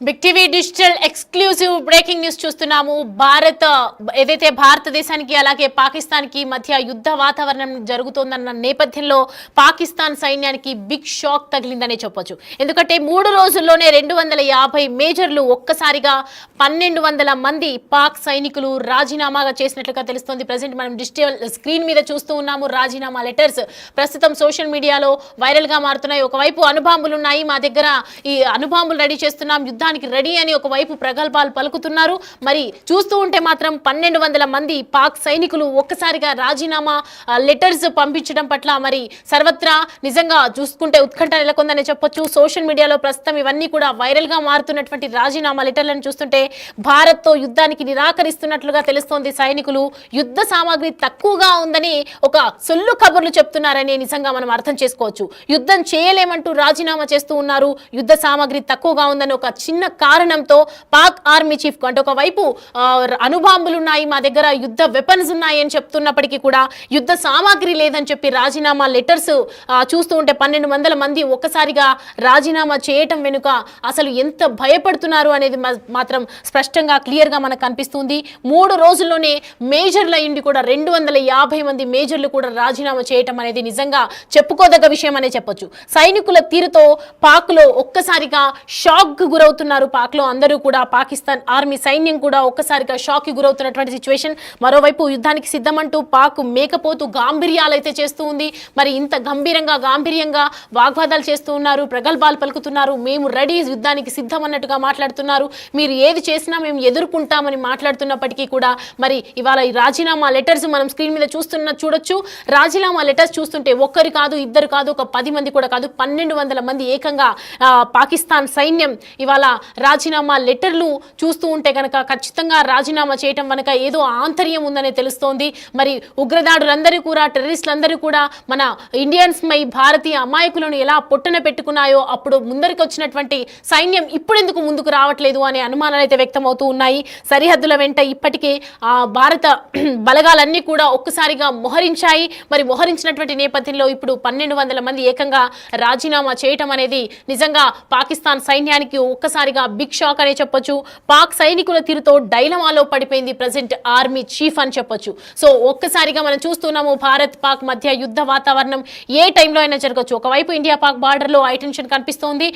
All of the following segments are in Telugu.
Big TV digital exclusive breaking news చూస్తున్నాము. భారతదేశానికి అలాగే పాకిస్తాన్ కి మధ్య యుద్ధ వాతావరణం జరుగుతోందన్న నేపథ్యంలో పాకిస్తాన్ సైన్యానికి బిగ్ షాక్ తగిలిందనే చెప్పొచ్చు. ఎందుకంటే 3 రోజుల్లోనే 250 మేజర్లు ఒక్కసారిగా 1200 మంది పాక్ సైనికులు రాజీనామాగా చేసినట్లుగా తెలుస్తోంది. ప్రెసెంట్ మనం డిజిటల్ స్క్రీన్ మీద చూస్తూ ఉన్నాము. రాజీనామా లెటర్స్ ప్రస్తుతం సోషల్ మీడియాలో వైరల్ గా మారుతున్నాయి. ఒకవైపు అణుబాంబులు ఉన్నాయి, మా దగ్గర ఈ అణుబాంబులు రెడీ చేస్తున్నాం, యుద్ధానికి రెడీ అని ఒకవైపు ప్రగల్భాలు పలుకుతున్నారు. మరి చూస్తూ ఉంటే మాత్రం 1200 మంది పాక్ సైనికులు ఒక్కసారిగా రాజీనామా లెటర్స్ పంపించడం పట్ల మరి సర్వత్రా నిజంగా చూసుకుంటే ఉత్కంఠ నెలకొందని చెప్పొచ్చు. సోషల్ మీడియాలో ప్రస్తుతం ఇవన్నీ కూడా వైరల్ గా మారుతున్నటువంటి రాజీనామా లెటర్లను చూస్తుంటే భారత్ తో యుద్ధానికి నిరాకరిస్తున్నట్లుగా తెలుస్తోంది. సైనికులు యుద్ధ సామాగ్రి తక్కువగా ఉందని ఒక సొల్లు కబుర్లు చెప్తున్నారని నిజంగా మనం అర్థం చేసుకోవచ్చు. యుద్ధం చేయలేమంటూ రాజీనామా చేస్తూ ఉన్నారు. యుద్ధ సామాగ్రి తక్కువగా ఉందని ఒక చిన్న కారణంతో పాక్ ఆర్మీ చీఫ్ అంటే ఒకవైపు అణుబాంబులు ఉన్నాయి, మా దగ్గర యుద్ధ వెపన్స్ ఉన్నాయి అని చెప్తున్నప్పటికీ కూడా యుద్ధ సామాగ్రి లేదని చెప్పి రాజీనామా లెటర్స్ చూస్తూ ఉంటే 1200 మంది ఒక్కసారిగా రాజీనామా చేయటం వెనుక అసలు ఎంత భయపడుతున్నారు అనేది మాత్రం స్పష్టంగా క్లియర్ గా మనకు కనిపిస్తుంది. 3 రోజుల్లోనే మేజర్ల ఇండి కూడా 250 మంది మేజర్లు కూడా రాజీనామా చేయటం అనేది నిజంగా చెప్పుకోదగ్గ విషయం అనే చెప్పొచ్చు. సైనికుల తీరుతో పాక్ లో ఒక్కసారిగా షాక్ కు గురవుతున్నారు. పాక్ లో అందరూ కూడా పాకిస్తాన్ ఆర్మీ సైన్యం కూడా ఒక్కసారిగా షాక్ కి గురవుతున్నటువంటి సిచ్యువేషన్. మరోవైపు యుద్ధానికి సిద్ధమంటూ పాక్ మేకపోతూ గాంభీర్యాలు అయితే చేస్తూ ఉంది. మరి ఇంత గాంభీర్యంగా వాగ్వాదాలు చేస్తూ ఉన్నారు, ప్రగల్భాలు పలుకుతున్నారు. మేము రెడీ, యుద్ధానికి సిద్ధం అన్నట్టుగా మాట్లాడుతున్నారు. మీరు ఏది చేసినా మేము ఎదుర్కొంటామని మాట్లాడుతున్నప్పటికీ కూడా మరి ఇవాళ ఈ రాజీనామా లెటర్స్ మనం స్క్రీన్ మీద చూడొచ్చు. రాజీనామా లెటర్స్ చూస్తుంటే ఒక్కరు కాదు, ఇద్దరు కాదు, ఒక 10 మంది కూడా కాదు, 1200 మంది ఏకంగా పాకిస్తాన్ సైన్యం ఇవాళ రాజీనామా లెటర్లు చూస్తూ ఉంటే కనుక ఖచ్చితంగా రాజీనామా చేయటం వెనక ఏదో ఆంతర్యం ఉందనే తెలుస్తోంది. మరి ఉగ్రదాడులందరూ కూడా, టెర్రరిస్టులందరూ కూడా మన ఇండియన్స్ మై భారతీయ అమాయకులను ఎలా పొట్టన పెట్టుకున్నాయో అప్పుడు ముందరికి వచ్చినటువంటి సైన్యం ఇప్పుడెందుకు ముందుకు రావట్లేదు అనే అనుమానాలు అయితే వ్యక్తమవుతూ ఉన్నాయి. సరిహద్దుల వెంట ఇప్పటికే భారత బలగాలన్నీ కూడా ఒక్కసారిగా మోహరించాయి. మరి మోహరించినటువంటి నేపథ్యంలో ఇప్పుడు 1200 మంది ఏకంగా రాజీనామా చేయటం అనేది నిజంగా పాకిస్తాన్ సైన్యానికి ఒక్కసారిగా బిగ్ షాక్ అనే చెప్పొచ్చు. పాక్ సైనికుల తీరుతో డైలమాలో పడిపోయింది ప్రజెంట్ ఆర్మీ చీఫ్ అని చెప్పొచ్చు. సో ఒక్కసారిగా మనం చూస్తున్నాము భారత్ పాక్ మధ్య యుద్ధ వాతావరణం ఏ టైంలో అయినా జరగచ్చు. ఒకవైపు ఇండియా పాక్ బార్డర్ లో హైటెన్షన్ కనిపిస్తోంది.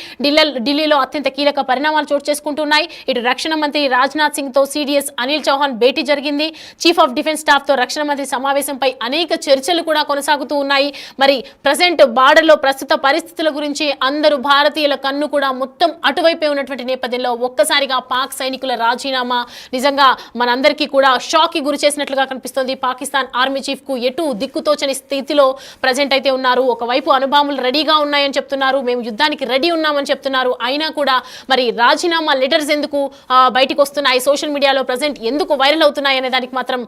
ఢిల్లీలో అత్యంత కీలక పరిణామాలు చోటు చేసుకుంటున్నాయి. ఇటు రక్షణ మంత్రి రాజ్నాథ్ సింగ్ తో సిడిఎస్ అనిల్ చౌహాన్ భేటీ జరిగింది. చీఫ్ ఆఫ్ డిఫెన్స్ స్టాఫ్ తో రక్షణ మంత్రి సమావేశంపై అనేక చర్చలు కూడా కొనసాగుతూ ఉన్నాయి. మరి ప్రజెంట్ బార్డర్ లో ప్రస్తుత పరిస్థితుల గురించి అందరూ భారతీయుల కన్ను కూడా మొత్తం అటువైపే ఉన్నటువంటి నేపథ్యంలో ఒక్కసారిగా పాక్ సైనికుల రాజీనామా నిజంగా మనందరికీ కూడా షాక్ కి గురి చేసినట్లుగా కనిపిస్తోంది. పాకిస్తాన్ ఆర్మీ చీఫ్ కు ఎటు దిక్కుతోచని స్థితిలో ప్రజెంట్ అయితే ఉన్నారు. ఒకవైపు అణుబాంబులు రెడీగా ఉన్నాయని చెప్తున్నారు, మేము యుద్ధానికి రెడీ ఉన్నామని చెప్తున్నారు. అయినా కూడా మరి రాజీనామా లెటర్స్ ఎందుకు బయటకు వస్తున్నాయి, సోషల్ మీడియాలో ప్రజెంట్ ఎందుకు వైరల్ అవుతున్నాయి అనే దానికి మాత్రం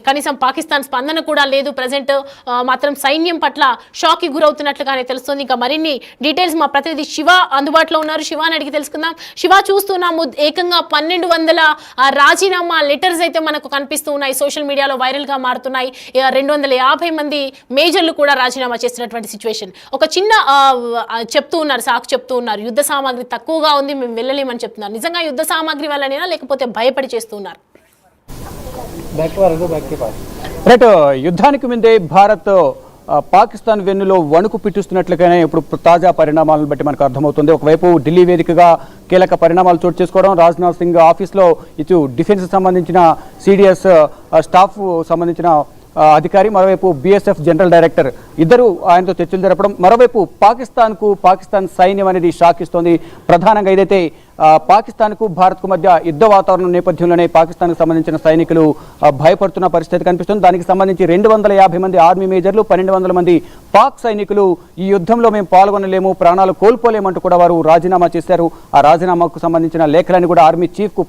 కనీసం పాకిస్తాన్ స్పందన కూడా లేదు. ప్రజెంట్ మాత్రం సైన్యం పట్ల షాక్ కి గురవుతున్నట్లుగానే తెలుస్తుంది. ఇంకా మరిన్ని డీటెయిల్స్ మా ప్రతినిధి శివ అందుబాటులో ఉన్నారు. శివాని అడిగి తెలుసుకుందాం. శివ, చూస్తున్నాము ఏకంగా 1200 రాజీనామా లెటర్స్ అయితే మనకు కనిపిస్తూ ఉన్నాయి, సోషల్ మీడియాలో వైరల్ గా మారుతున్నాయి. 250 మంది మేజర్లు కూడా రాజీనామా చేసినటువంటి సిచ్యువేషన్. ఒక చిన్న సాకు చెప్తూ ఉన్నారు, యుద్ధ సామాగ్రి తక్కువగా ఉంది, మేము వెళ్ళలేమని చెప్తున్నారు. నిజంగా యుద్ధ సామాగ్రి వల్లనేనా లేకపోతే భయపడి చేస్తున్నారు? రైట్, యుద్ధానికి ముందే భారత్ పాకిస్తాన్ వెన్నులో వణుకు పిట్టిస్తున్నట్లుగానే ఇప్పుడు తాజా పరిణామాలను బట్టి మనకు అర్థమవుతుంది. ఒకవైపు ఢిల్లీ వేదికగా కీలక పరిణామాలు చోటు చేసుకోవడం, రాజ్నాథ్ సింగ్ ఆఫీస్లో ఇటు డిఫెన్స్ సంబంధించిన సిడిఎస్ స్టాఫ్ సంబంధించిన అధికారి, మరోవైపు బిఎస్ఎఫ్ జనరల్ డైరెక్టర్ ఇద్దరు ఆయనతో చర్చలు జరపడం, మరోవైపు పాకిస్తాన్ సైన్యం అనేది షాక్ ఇస్తోంది. ప్రధానంగా ఏదైతే పాకిస్తాన్కు భారత్కు మధ్య యుద్ధ వాతావరణం నేపథ్యంలోనే పాకిస్తాన్కు సంబంధించిన సైనికులు భయపడుతున్న పరిస్థితి కనిపిస్తుంది. దానికి సంబంధించి 250 మంది ఆర్మీ మేజర్లు, 1200 మంది పాక్ సైనికులు ఈ యుద్ధంలో మేము పాల్గొనలేము, ప్రాణాలు కోల్పోలేమంటూ కూడా వారు రాజీనామా చేశారు. ఆ రాజీనామాకు సంబంధించిన లేఖలని కూడా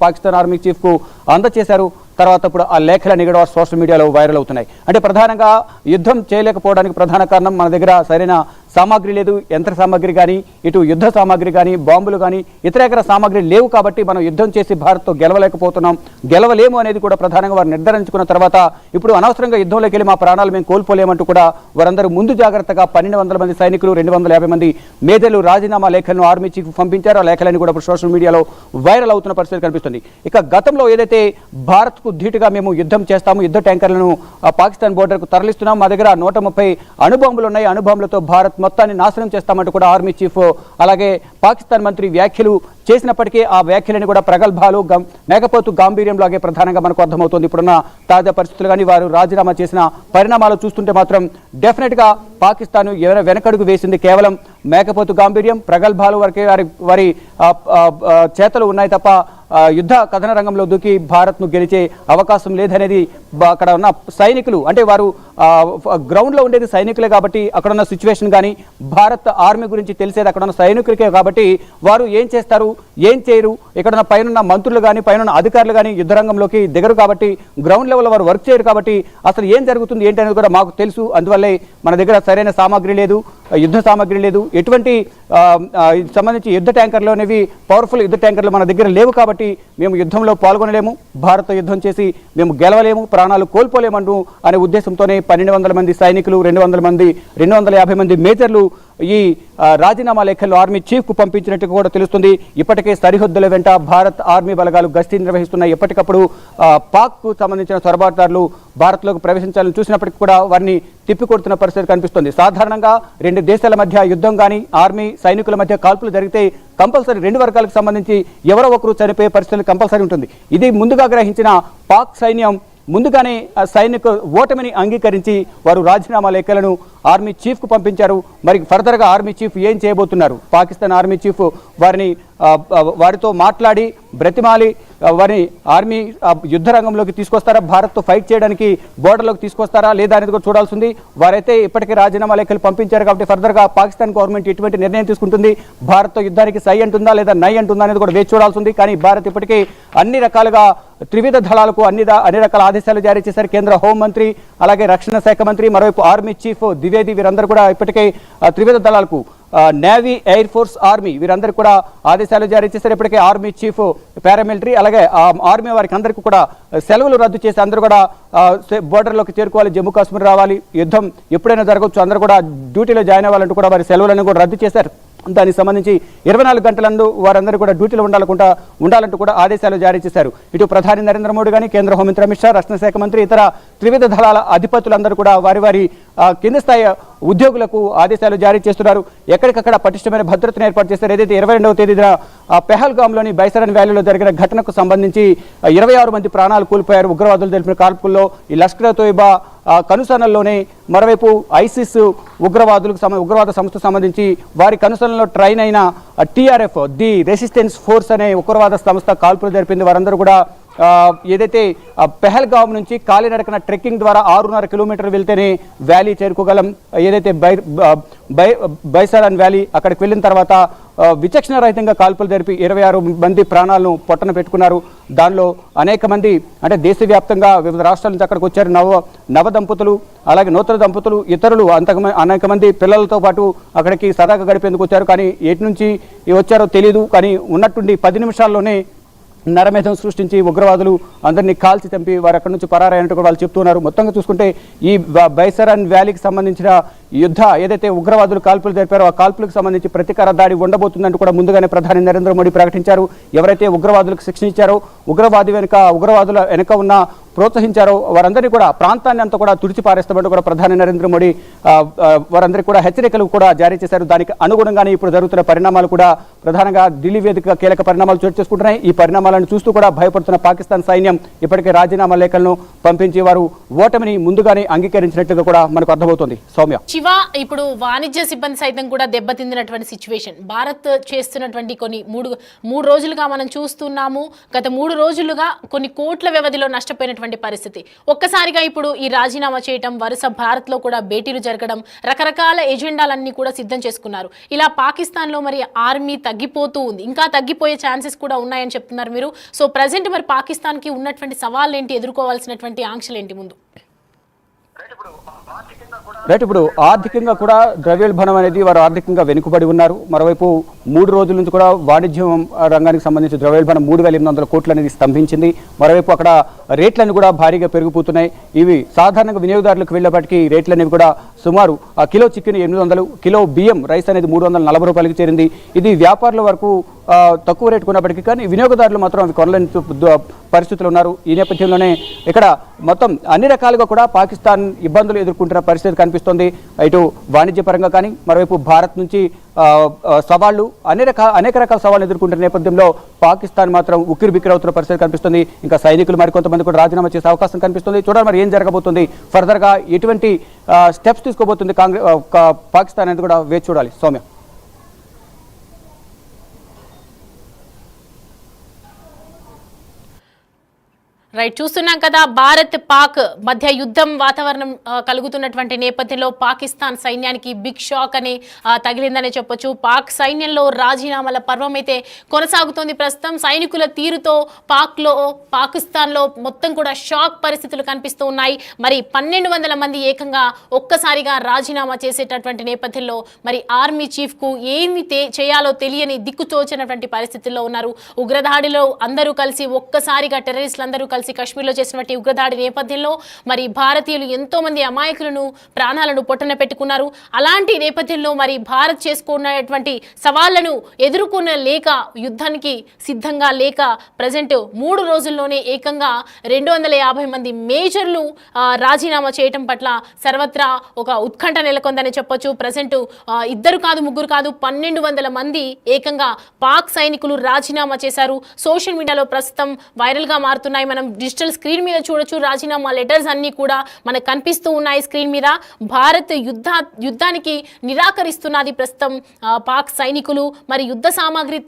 పాకిస్తాన్ ఆర్మీ చీఫ్ కు అందజేశారు. తర్వాత ఇప్పుడు ఆ లేఖలని కూడా సోషల్ మీడియాలో వైరల్ అవుతున్నాయి. అంటే ప్రధానంగా యుద్ధం చేయలేకపోవడానికి ప్రధాన కారణం మన దగ్గర సరైన సామాగ్రి లేదు, యంత్ర సామాగ్రి కానీ, ఇటు యుద్ధ సామాగ్రి కానీ, బాంబులు కానీ, ఇతర సామాగ్రి లేవు కాబట్టి మనం యుద్ధం చేసి భారత్తో గెలవలేకపోతున్నాం, గెలవలేము అనేది కూడా ప్రధానంగా వారు నిర్ధారించుకున్న తర్వాత ఇప్పుడు అనవసరంగా యుద్ధంలోకి వెళ్ళి మా ప్రాణాలు మేము కోల్పోలేమంటూ కూడా వారందరూ ముందు జాగ్రత్తగా 1200 మంది సైనికులు, 250 మంది మేజర్లు రాజీనామా లేఖలను ఆర్మీ చీఫ్ పంపించారు. ఆ లేఖలన్నీ కూడా ఇప్పుడు సోషల్ మీడియాలో వైరల్ అవుతున్న పరిస్థితి కనిపిస్తుంది. ఇక గతంలో ఏదైతే భారత్కు ధీటుగా మేము యుద్ధం చేస్తాము, యుద్ధ ట్యాంకర్లను పాకిస్తాన్ బోర్డర్కు తరలిస్తున్నాం, మా దగ్గర 130 అణుబాంబులు ఉన్నాయి, అణుబాంబులతో భారత్ మొత్తాన్ని నాశనం చేస్తామంటూ కూడా ఆర్మీ చీఫ్ అలాగే పాకిస్తాన్ మంత్రి వ్యాఖ్యలు చేసినప్పటికీ ఆ వ్యాఖ్యలని కూడా ప్రగల్భాలు మేకపోతు గాంభీర్యంలాగే ప్రధానంగా మనకు అర్థమవుతుంది. ఇప్పుడున్న తాజా పరిస్థితులు కానీ వారు రాజీనామా చేసిన పరిణామాలు చూస్తుంటే మాత్రం డెఫినెట్గా పాకిస్తాన్ వెనకడుగు వేసింది కేవలం మేకపోతు గాంభీర్యం, ప్రగల్భాలు వరకే వారి చేతలు ఉన్నాయి తప్ప యుద్ధ కథన రంగంలో దూకి భారత్ను గెలిచే అవకాశం లేదనేది అక్కడ ఉన్న సైనికులు, అంటే వారు గ్రౌండ్లో ఉండేది సైనికులే కాబట్టి అక్కడ ఉన్న సిచ్యువేషన్ కానీ భారత్ ఆర్మీ గురించి తెలిసేది అక్కడ ఉన్న సైనికులకే కాబట్టి వారు ఏం చేస్తారు ఏం చేయరు, ఇక్కడ పైన మంత్రులు కానీ పైన అధికారులు కానీ యుద్ధ రంగంలోకి దిగరు కాబట్టి గ్రౌండ్ లెవెల్లో వారు వర్క్ చేయరు కాబట్టి అసలు ఏం జరుగుతుంది ఏంటి అనేది కూడా మాకు తెలుసు. అందువల్లే మన దగ్గర సరైన సామాగ్రి లేదు, యుద్ధ సామాగ్రి లేదు, ఎటువంటి సంబంధించి యుద్ధ ట్యాంకర్లు అనేవి పవర్ఫుల్ యుద్ధ ట్యాంకర్లు మన దగ్గర లేవు కాబట్టి మేము యుద్ధంలో పాల్గొనలేము, భారత్ యుద్ధం చేసి మేము గెలవలేము, ప్రాణాలు కోల్పోలేమంటూ అనే ఉద్దేశంతోనే 1200 మంది సైనికులు, 250 మంది మేజర్లు ఈ రాజీనామా లేఖల్లో ఆర్మీ చీఫ్కు పంపించినట్టు కూడా తెలుస్తుంది. ఇప్పటికే సరిహద్దుల వెంట భారత్ ఆర్మీ బలగాలు గస్తీ నిర్వహిస్తున్నాయి. ఎప్పటికప్పుడు పాక్కు సంబంధించిన చొరబాటుదారులు భారత్లోకి ప్రవేశించాలని చూసినప్పటికీ కూడా వారిని తిప్పికొడుతున్న పరిస్థితి కనిపిస్తుంది. సాధారణంగా రెండు దేశాల మధ్య యుద్ధం కానీ ఆర్మీ సైనికుల మధ్య కాల్పులు జరిగితే కంపల్సరీ రెండు వర్గాలకు సంబంధించి ఎవరో ఒకరు చనిపోయే పరిస్థితి కంపల్సరీ ఉంటుంది. ఇది ముందుగా గ్రహించిన పాక్ సైన్యం ముందుగానే సైనిక ఓటమిని అంగీకరించి వారు రాజీనామా లేఖలను ఆర్మీ చీఫ్కు పంపించారు. మరి ఫర్దర్గా ఆర్మీ చీఫ్ ఏం చేయబోతున్నారు? పాకిస్తాన్ ఆర్మీ చీఫ్ వారితో మాట్లాడి బ్రతిమాలి వారిని ఆర్మీ యుద్ధ రంగంలోకి తీసుకొస్తారా, భారత్తో ఫైట్ చేయడానికి బోర్డర్లోకి తీసుకొస్తారా లేదా అనేది కూడా చూడాల్సింది. వారైతే ఇప్పటికే రాజీనామా లేఖలు పంపించారు కాబట్టి ఫర్దర్గా పాకిస్తాన్ గవర్నమెంట్ ఎటువంటి నిర్ణయం తీసుకుంటుంది, భారత్తో యుద్ధానికి సై అంటుందా లేదా నై అంటుందా అనేది కూడా వేచి చూడాల్సింది. కానీ భారత్ ఇప్పటికే అన్ని రకాలుగా త్రివిధ దళాలకు అన్ని రకాల ఆదేశాలు జారీ చేశారు. కేంద్ర హోంమంత్రి అలాగే రక్షణ శాఖ మంత్రి, మరోవైపు ఆర్మీ చీఫ్ ద్వివేది వీరందరూ కూడా ఇప్పటికే త్రివిధ దళాలకు నేవీ, ఎయిర్ ఫోర్స్, ఆర్మీ వీరందరూ కూడా ఆదేశాలు జారీ చేశారు. ఇప్పటికే ఆర్మీ చీఫ్, పారామిలిటరీ అలాగే ఆర్మీ వారికి అందరికీ కూడా సెలవులు రద్దు చేసి అందరూ కూడా బోర్డర్లోకి చేరుకోవాలి, జమ్మూ కాశ్మీర్ రావాలి, యుద్ధం ఎప్పుడైనా జరగవచ్చు, అందరూ కూడా డ్యూటీలో జాయిన్ అవ్వాలంటూ కూడా వారి సెలవులను కూడా రద్దు చేశారు. దానికి సంబంధించి 24 గంటలందు వారందరూ కూడా డ్యూటీలో ఉండాలంటూ కూడా ఆదేశాలు జారీ చేశారు. ఇటు ప్రధాని నరేంద్ర మోడీ కానీ, కేంద్ర హోంమంత్రి అమిత్ షా, రక్షణ శాఖ మంత్రి, ఇతర త్రివిధ దళాల అధిపతులందరూ కూడా వారి కింది స్థాయి ఉద్యోగులకు ఆదేశాలు జారీ చేస్తున్నారు. ఎక్కడికక్కడ పటిష్టమైన భద్రతను ఏర్పాటు చేస్తారు. ఏదైతే 22వ తేదీన పెహల్గాంలోని బైసరన్ వ్యాలీలో జరిగిన ఘటనకు సంబంధించి 26 మంది ప్రాణాలు కోల్పోయారు ఉగ్రవాదులు తెలిపిన కాల్పుల్లో. ఈ లష్కర్ తోయిబా కనుసనల్లోనే మరోవైపు ఐసిస్ ఉగ్రవాద సంస్థకు సంబంధించి వారి కనుసనలో ట్రైన్ అయిన టీఆర్ఎఫ్ ది రెసిస్టెన్స్ ఫోర్స్ అనే ఉగ్రవాద సంస్థ కాల్పులు జరిపింది. వారందరూ కూడా ఏదైతే పెహల్గాం నుంచి కాలినడకన ట్రెక్కింగ్ ద్వారా 6.5 కిలోమీటర్లు వెళ్తేనే వ్యాలీ చేరుకోగలం. ఏదైతే బైసరన్ వ్యాలీ అక్కడికి వెళ్ళిన తర్వాత విచక్షణ రహితంగా కాల్పులు జరిపి 26 మంది ప్రాణాలను పొట్టన పెట్టుకున్నారు. దానిలో అనేక మంది, అంటే దేశవ్యాప్తంగా వివిధ రాష్ట్రాల నుంచి అక్కడికి వచ్చారు నవ దంపతులు అలాగే నూతన దంపతులు, ఇతరులు అనేక మంది పిల్లలతో పాటు అక్కడికి సరదాగా గడిపేందుకు వచ్చారు. కానీ ఎటు నుంచి వచ్చారో తెలియదు. కానీ ఉన్నట్టుండి 10 నిమిషాల్లోనే నరమేధం సృష్టించి ఉగ్రవాదులు అందరినీ కాల్చి చంపి వారు అక్కడి నుంచి పరారైనట్టు కూడా వాళ్ళు చెప్తున్నారు. మొత్తంగా చూసుకుంటే ఈ బైసరన్ వ్యాలీకి సంబంధించిన యుద్ధ ఏదైతే ఉగ్రవాదులు కాల్పులు జరిపారో ఆ కాల్పులకు సంబంధించి ప్రతీకార దాడి ఉండబోతుందంటూ కూడా ముందుగానే ప్రధాని నరేంద్ర మోడీ ప్రకటించారు. ఎవరైతే ఉగ్రవాదులకు శిక్షణ ఇచ్చారో, ఉగ్రవాదుల వెనుక ఉన్న ప్రోత్సహించారో వారందరినీ కూడా ప్రాంతాన్ని అంతా కూడా తుడిచిపారేస్తామంటూ కూడా ప్రధాని నరేంద్ర మోడీ వారందరికీ కూడా హెచ్చరికలు కూడా జారీ చేశారు. దానికి అనుగుణంగానే ఇప్పుడు జరుగుతున్న పరిణామాలు కూడా ప్రధానంగా ఢిల్లీ వేదికగా కీలక పరిణామాలు చోటు చేసుకుంటున్నాయి. ఈ పరిణామాలను చూస్తూ కూడా భయపడుతున్న పాకిస్తాన్ సైన్యం ఇప్పటికే రాజీనామా లేఖలను పంపించి వారు ఓటమిని ముందుగానే అంగీకరించినట్లుగా కూడా మనకు అర్థమవుతుంది. సౌమ్య, శివ, ఇప్పుడు వాణిజ్య సిబ్బంది సైతం కూడా దెబ్బతిందినటువంటి సిచ్యువేషన్ భారత్ చేస్తున్నటువంటి కొన్ని మూడు రోజులుగా మనం చూస్తున్నాము. గత 3 రోజులుగా కొన్ని కోట్ల వ్యవధిలో నష్టపోయినటువంటి పరిస్థితి. ఒక్కసారిగా ఇప్పుడు ఈ రాజీనామా చేయటం, వరుస భారత్ లో కూడా భేటీలు జరగడం, రకరకాల ఎజెండాలన్నీ కూడా సిద్ధం చేసుకున్నారు. ఇలా పాకిస్తాన్ లో మరి ఆర్మీ తగ్గిపోతూ ఉంది, ఇంకా తగ్గిపోయే ఛాన్సెస్ కూడా ఉన్నాయని చెప్తున్నారు మీరు. సో ప్రజెంట్ మరి పాకిస్తాన్ కి ఉన్నటువంటి సవాళ్ళు ఏంటి, ఎదుర్కోవాల్సినటువంటి ఆంక్షలు ఏంటి ముందు? ఇప్పుడు రైట్. ఇప్పుడు ఆర్థికంగా కూడా ద్రవ్యోల్బణం అనేది వారు ఆర్థికంగా వెనుకబడి ఉన్నారు. మరోవైపు 3 రోజుల నుంచి కూడా వాణిజ్యం రంగానికి సంబంధించి ద్రవ్యోల్బణం 3,800 కోట్లు అనేది స్తంభించింది. మరోవైపు అక్కడ రేట్లన్నీ కూడా భారీగా పెరిగిపోతున్నాయి. ఇవి సాధారణంగా వినియోగదారులకు వెళ్ళేప్పటికీ రేట్లు అనేవి కూడా సుమారు కిలో చికెన్ 800, కిలో బియ్యం రైస్ అనేది 340 రూపాయలకి చేరింది. ఇది వ్యాపారుల వరకు తక్కువ రేటు కొన్నప్పటికీ కానీ వినియోగదారులు మాత్రం అవి కొనలేని పరిస్థితులు ఉన్నారు. ఈ నేపథ్యంలోనే ఇక్కడ మొత్తం అన్ని రకాలుగా కూడా పాకిస్తాన్ ఇబ్బందులు ఎదుర్కొంటున్న పరిస్థితి కనిపిస్తోంది. ఇటు వాణిజ్య పరంగా కానీ మరోవైపు భారత్ నుంచి సవాళ్లు అనేక రకాల సవాళ్లు ఎదుర్కొంటున్న నేపథ్యంలో పాకిస్తాన్ మాత్రం ఉక్కిరి బిక్కిరి అవుతున్న పరిస్థితి కనిపిస్తుంది. ఇంకా సైనికులు మరికొంతమంది కూడా రాజీనామా చేసే అవకాశం కనిపిస్తుంది. చూడాలి మరి ఏం జరగబోతుంది, ఫర్దర్గా ఎటువంటి స్టెప్స్ తీసుకోబోతుంది పాకిస్తాన్ అనేది కూడా వేచి చూడాలి. సౌమ్య. రైట్, చూస్తున్నాం కదా భారత్ పాక్ మధ్య యుద్ధం వాతావరణం కలుగుతున్నటువంటి నేపథ్యంలో పాకిస్తాన్ సైన్యానికి బిగ్ షాక్ అని తగిలిందనే చెప్పొచ్చు. పాక్ సైన్యంలో రాజీనామాల పర్వం అయితే కొనసాగుతోంది. ప్రస్తుతం సైనికుల తీరుతో పాకిస్తాన్లో మొత్తం కూడా షాక్ పరిస్థితులు కనిపిస్తూ ఉన్నాయి. మరి 1,200 మంది ఏకంగా ఒక్కసారిగా రాజీనామా చేసేటటువంటి నేపథ్యంలో మరి ఆర్మీ చీఫ్ కు ఏమి చేయాలో తెలియని దిక్కుతోచినటువంటి పరిస్థితుల్లో ఉన్నారు. ఉగ్రదాడిలో అందరూ కలిసి ఒక్కసారిగా టెర్రరిస్టులు అందరూ కలిసి కశ్మీర్లో చేసినటువంటి ఉగ్రదాడి నేపథ్యంలో మరి భారతీయులు ఎంతో మంది అమాయకులను ప్రాణాలను పొట్టన పెట్టుకున్నారు. అలాంటి నేపథ్యంలో మరి భారత్ చేసుకున్నటువంటి సవాళ్లను ఎదుర్కొన్న లేక యుద్ధానికి సిద్ధంగా లేక ప్రజెంట్ 3 రోజుల్లోనే ఏకంగా 250 మంది మేజర్లు రాజీనామా చేయటం పట్ల సర్వత్రా ఒక ఉత్కంఠ నెలకొందని చెప్పొచ్చు. ప్రజెంట్ 2 కాదు 3 కాదు 1,200 మంది ఏకంగా పాక్ సైనికులు రాజీనామా చేశారు. సోషల్ మీడియాలో ప్రస్తుతం వైరల్ గా మారుతున్నాయి. మనం డిజిటల్ స్క్రీన్ మీద చూడొచ్చు. రాజీనామా లెటర్స్ అన్ని కూడా మనకు కనిపిస్తూ ఉన్నాయి స్క్రీన్ మీద. భారత్ యుద్ధానికి నిరాకరిస్తున్నది ప్రస్తుతం పాక్ సైనికులు. మరి యుద్ధ సామాగ్రి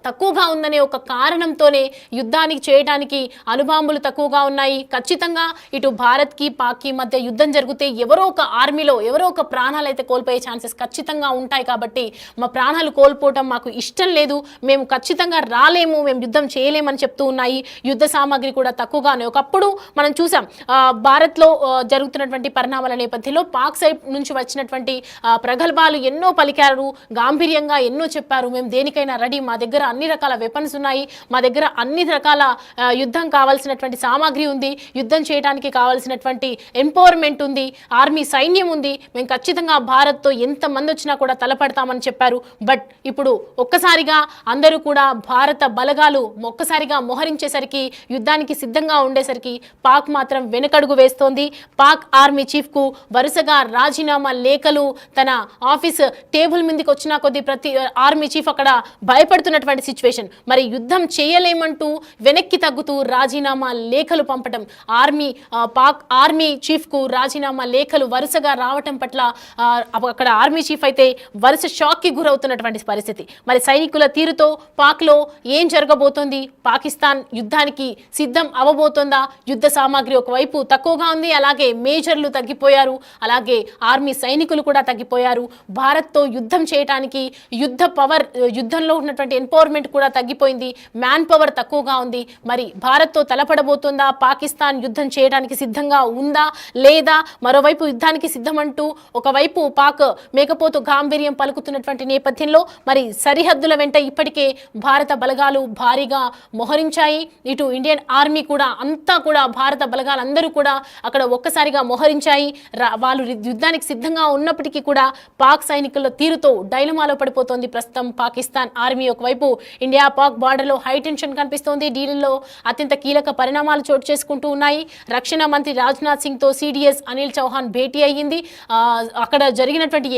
తక్కువగా ఉందనే ఒక కారణంతోనే యుద్ధానికి చేయడానికి అణుబాంబులు తక్కువగా ఉన్నాయి. ఖచ్చితంగా ఇటు భారత్ కి పాక్ కి మధ్య యుద్ధం జరిగితే ఎవరో ఒక ఆర్మీలో ఎవరో ఒక ప్రాణాలు అయితే కోల్పోయే ఛాన్సెస్ ఖచ్చితంగా ఉంటాయి. కాబట్టి మా ప్రాణాలు కోల్పోవటం మాకు ఇష్టం లేదు, మేము ఖచ్చితంగా రాలేము, మేము యుద్ధం చేయలేమని చెప్తూ ఉన్నాయి. యుద్ధ సామాగ్రి కూడా తక్కువగానే ఒకప్పుడు మనం చూసాం. భారత్లో జరుగుతున్నటువంటి పరిణామాల నేపథ్యంలో పాక్ సైడ్ నుంచి వచ్చినటువంటి ప్రగల్భాలు ఎన్నో పలికారు, గాంభీర్యంగా ఎన్నో చెప్పారు. మేము దేనికైనా రెడీ, మా దగ్గర అన్ని రకాల వెపన్స్ ఉన్నాయి, మా దగ్గర అన్ని రకాల యుద్ధం కావాల్సినటువంటి సామాగ్రి ఉంది, యుద్ధం చేయడానికి కావాల్సినటువంటి ఎంపవర్మెంట్ ఉంది, ఆర్మీ సైన్యం ఉంది, మేము ఖచ్చితంగా భారత్తో ఎంతమంది వచ్చినా కూడా తలపడతామని చెప్పారు. బట్ ఇప్పుడు ఒక్కసారిగా అందరూ కూడా భారత బలగాలు ఒక్కసారిగా మోహరించేసరికి యుద్ధానికి సిద్ధంగా ఉండేసరికి పాక్ మాత్రం వెనకడుగు వేస్తోంది. పాక్ ఆర్మీ చీఫ్ కు వరుసగా రాజీనామా లేఖలు తన ఆఫీస్ టేబుల్ మీదకి వచ్చిన కొద్ది ప్రతి ఆర్మీ చీఫ్ అక్కడ భయపడుతున్నటువంటి సిచ్యువేషన్. మరి యుద్ధం చేయలేమంటూ వెనక్కి తగ్గుతూ రాజీనామా లేఖలు పంపటం, పాక్ ఆర్మీ చీఫ్ కు రాజీనామా లేఖలు వరుసగా రావటం పట్ల అక్కడ ఆర్మీ చీఫ్ అయితే వరుస షాక్ కి గురవుతున్నటువంటి పరిస్థితి. మరి సైనికుల తీరుతో పాక్ లో ఏం జరగబోతోంది, పాకిస్తాన్ యుద్ధానికి సిద్ధం అవబోతోందా, యుద్ధ సామాగ్రి ఒకవైపు తక్కువగా ఉంది, అలాగే మేజర్లు తగ్గిపోయారు, అలాగే ఆర్మీ సైనికులు కూడా తగ్గిపోయారు. భారత్తో యుద్ధం చేయడానికి యుద్ధంలో ఉన్నటువంటి ఎంపవర్మెంట్ కూడా తగ్గిపోయింది, మ్యాన్ పవర్ తక్కువగా ఉంది. మరి భారత్తో తలపడబోతుందా, పాకిస్తాన్ యుద్ధం చేయడానికి సిద్ధంగా ఉందా లేదా, మరోవైపు యుద్ధానికి సిద్ధమంటూ ఒకవైపు పాక్ మేకపోతు గాంభీర్యం పలుకుతున్నటువంటి నేపథ్యంలో మరి సరిహద్దుల వెంట ఇప్పటికే భారత బలగాలు భారీగా మోహరించాయి. ఇటు ఇండియన్ ఆర్మీ కూడా అంతా కూడా భారత బలగాలందరూ కూడా అక్కడ ఒక్కసారిగా మోహరించాయి. వాళ్ళు యుద్ధానికి సిద్ధంగా ఉన్నప్పటికీ కూడా పాక్ సైనికుల తీరుతో డైలమాలో పడిపోతోంది ప్రస్తుతం పాకిస్తాన్ ఆర్మీ. ఒకవైపు ఇండియా పాక్ బార్డర్లో హై టెన్షన్ కనిపిస్తోంది. ఢిల్లీలో అత్యంత కీలక పరిణామాలు చోటు చేసుకుంటూ ఉన్నాయి. రక్షణ మంత్రి రాజ్నాథ్ సింగ్ తో సిడిఎస్ అనిల్ చౌహాన్ భేటీ అయ్యింది. అక్కడ జరిగినటువంటి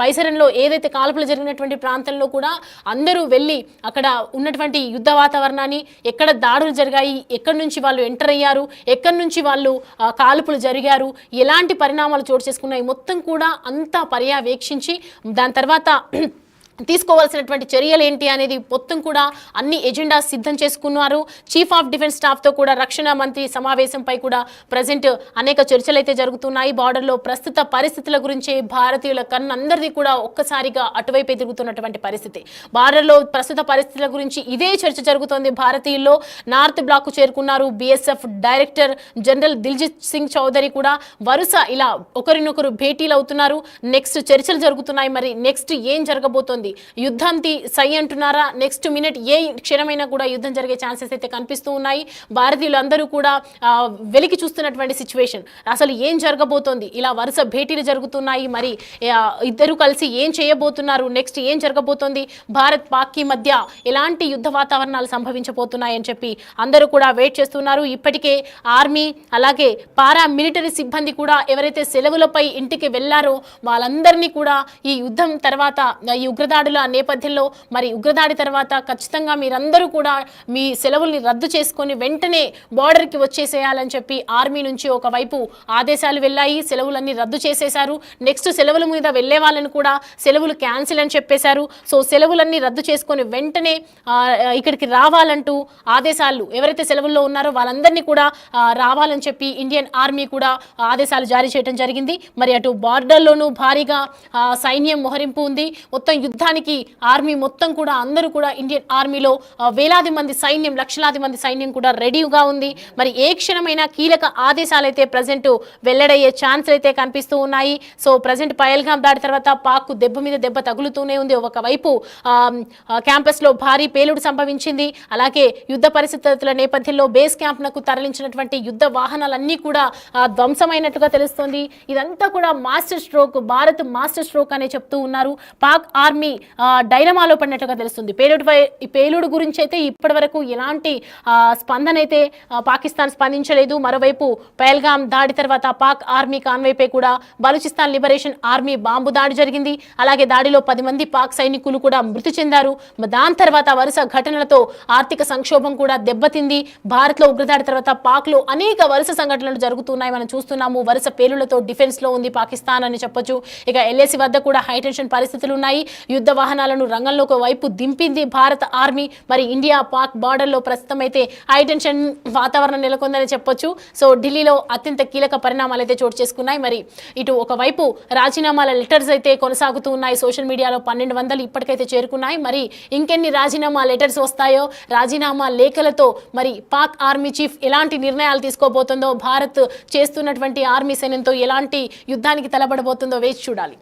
బైసరంలో ఏదైతే కాల్పులు జరిగినటువంటి ప్రాంతంలో కూడా అందరూ వెళ్ళి అక్కడ ఉన్నటువంటి యుద్ధ వాతావరణాన్ని, ఎక్కడ దాడులు జరిగాయి, ఎక్కడి నుంచి వాళ్ళు ఎంటర్ అయ్యారు, ఎక్కడి నుంచి వాళ్ళు కాల్పులు జరిగారు, ఎలాంటి పరిణామాలు చోటు చేసుకున్నాయి మొత్తం కూడా అంతా పర్యవేక్షించి దాని తర్వాత తీసుకోవాల్సినటువంటి చర్యలు ఏంటి అనేది మొత్తం కూడా అన్ని ఎజెండా సిద్ధం చేసుకున్నారు. చీఫ్ ఆఫ్ డిఫెన్స్ స్టాఫ్తో కూడా రక్షణ మంత్రి సమావేశంపై కూడా ప్రజెంట్ అనేక చర్చలు అయితే జరుగుతున్నాయి. బార్డర్లో ప్రస్తుత పరిస్థితుల గురించి భారతీయుల కన్నందరిది కూడా ఒక్కసారిగా అటువైపు ఎదుగుతున్నటువంటి పరిస్థితి. బార్డర్లో ప్రస్తుత పరిస్థితుల గురించి ఇదే చర్చ జరుగుతోంది. భారతీయుల్లో నార్త్ బ్లాక్ చేరుకున్నారు. BSF director general Diljit Singh Chaudhary కూడా వరుస ఇలా ఒకరినొకరు భేటీలు అవుతున్నారు. నెక్స్ట్ చర్చలు జరుగుతున్నాయి. మరి నెక్స్ట్ ఏం జరగబోతోంది? యుద్ధంతి సై అంటున్నారా? నెక్స్ట్ మినిట్ ఏ క్షణమైనా కూడా యుద్ధం జరిగే ఛాన్సెస్ అయితే కనిపిస్తూ ఉన్నాయి. భారతీయులు అందరూ కూడా వెలికి చూస్తున్నటువంటి సిచ్యువేషన్. అసలు ఏం జరగబోతోంది? ఇలా వరుస భేటీలు జరుగుతున్నాయి. మరి ఇద్దరు కలిసి ఏం చేయబోతున్నారు? నెక్స్ట్ ఏం జరగబోతోంది? భారత్ పాక్ మధ్య ఎలాంటి యుద్ధ వాతావరణాలు సంభవించబోతున్నాయని చెప్పి అందరూ కూడా వెయిట్ చేస్తున్నారు. ఇప్పటికే ఆర్మీ అలాగే పారా మిలిటరీ సిబ్బంది కూడా ఎవరైతే సెలవులపై ఇంటికి వెళ్లారో వాళ్ళందరినీ కూడా ఈ యుద్ధం తర్వాత ఈ ఉగ్రదాడుల నేపథ్యంలో మరి ఉగ్రదాడి తర్వాత ఖచ్చితంగా మీరందరూ కూడా మీ సెలవుల్ని రద్దు చేసుకొని వెంటనే బార్డర్కి వచ్చేసేయాలని చెప్పి ఆర్మీ నుంచి ఒకవైపు ఆదేశాలు వెళ్ళాయి. సెలవులన్నీ రద్దు చేసేశారు. నెక్స్ట్ సెలవుల మీద వెళ్లే వాళ్ళని కూడా సెలవులు క్యాన్సిల్ అని చెప్పేశారు. సో సెలవులన్నీ రద్దు చేసుకొని వెంటనే ఇక్కడికి రావాలంటూ ఆదేశాలు ఎవరైతే సెలవుల్లో ఉన్నారో వాళ్ళందరినీ కూడా రావాలని చెప్పి ఇండియన్ ఆర్మీ కూడా ఆదేశాలు జారీ చేయడం జరిగింది. మరి అటు బార్డర్లోనూ భారీగా సైన్యం మోహరింపు ఉంది. మొత్తం యుద్ధానికి ఆర్మీ మొత్తం కూడా అందరూ కూడా ఇండియన్ ఆర్మీలో వేలాది మంది సైన్యం లక్షలాది మంది సైన్యం కూడా రెడీగా ఉంది. మరి ఏ క్షణమైనా కీలక ఆదేశాలు అయితే ప్రజెంట్ వెల్లడయ్యే ఛాన్స్ అయితే కనిపిస్తూ ఉన్నాయి. సో ప్రజెంట్ పహల్గామ్ దాడి తర్వాత పాక్ దెబ్బ మీద దెబ్బ తగులుతూనే ఉంది. ఒకవైపు క్యాంపస్లో భారీ పేలుడు సంభవించింది. అలాగే యుద్ధ పరిస్థితుల నేపథ్యంలో బేస్ క్యాంప్నకు తరలించినటువంటి యుద్ధ వాహనాలన్నీ కూడా ధ్వంసమైనట్టుగా తెలుస్తోంది. ఇదంతా కూడా master stroke, Bharat master stroke అనే చెప్తూ ఉన్నారు. పాక్ ఆర్మీ డైలమాలో పడినట్టుగా తెలుస్తుంది. పేలుడు గురించి అయితే ఇప్పటి వరకు ఎలాంటి స్పందన అయితే పాకిస్తాన్ స్పందించలేదు. మరోవైపు పహల్గామ్ దాడి తర్వాత పాక్ ఆర్మీ కాన్వైపై కూడా బలూచిస్తాన్ లిబరేషన్ ఆర్మీ బాంబు దాడి జరిగింది. అలాగే దాడిలో 10 మంది పాక్ సైనికులు కూడా మృతి చెందారు. దాని తర్వాత వరుస ఘటనలతో ఆర్థిక సంక్షోభం కూడా దెబ్బతింది. భారత్లో ఉగ్రదాడి తర్వాత పాక్లో అనేక వరుస సంఘటనలు జరుగుతున్నాయి. మనం చూస్తున్నాము. వరుస పేలులతో డిఫెన్స్లో ఉంది పాకిస్తాన్ అని చెప్పొచ్చు. ఇక LAC వద్ద కూడా హైటెన్షన్ పరిస్థితులు ఉన్నాయి. యుద్ధ వాహనాలను రంగంలోకి వైపు దింపింది భారత ఆర్మీ. మరి ఇండియా పాక్ బార్డర్లో ప్రస్తుతం అయితే హైటెన్షన్ వాతావరణం నెలకొందని చెప్పొచ్చు. సో ఢిల్లీలో అత్యంత కీలక పరిణామాలు అయితే చోటు చేసుకున్నాయి. మరి ఇటు ఒకవైపు రాజీనామాల లెటర్స్ అయితే కొనసాగుతూ ఉన్నాయి. సోషల్ మీడియాలో 1200 ఇప్పటికైతే చేరుకున్నాయి. మరి ఇంకెన్ని రాజీనామా లెటర్స్ వస్తాయో, రాజీనామా లేఖలతో మరి పాక్ ఆర్మీ చీఫ్ ఎలాంటి నిర్ణయాలు తీసుకోబోతుందో, భారత్ చేస్తున్నటువంటి ఆర్మీ సైన్యంతో ఎలాంటి యుద్ధానికి తలబడబోతుందో వేచి చూడాలి.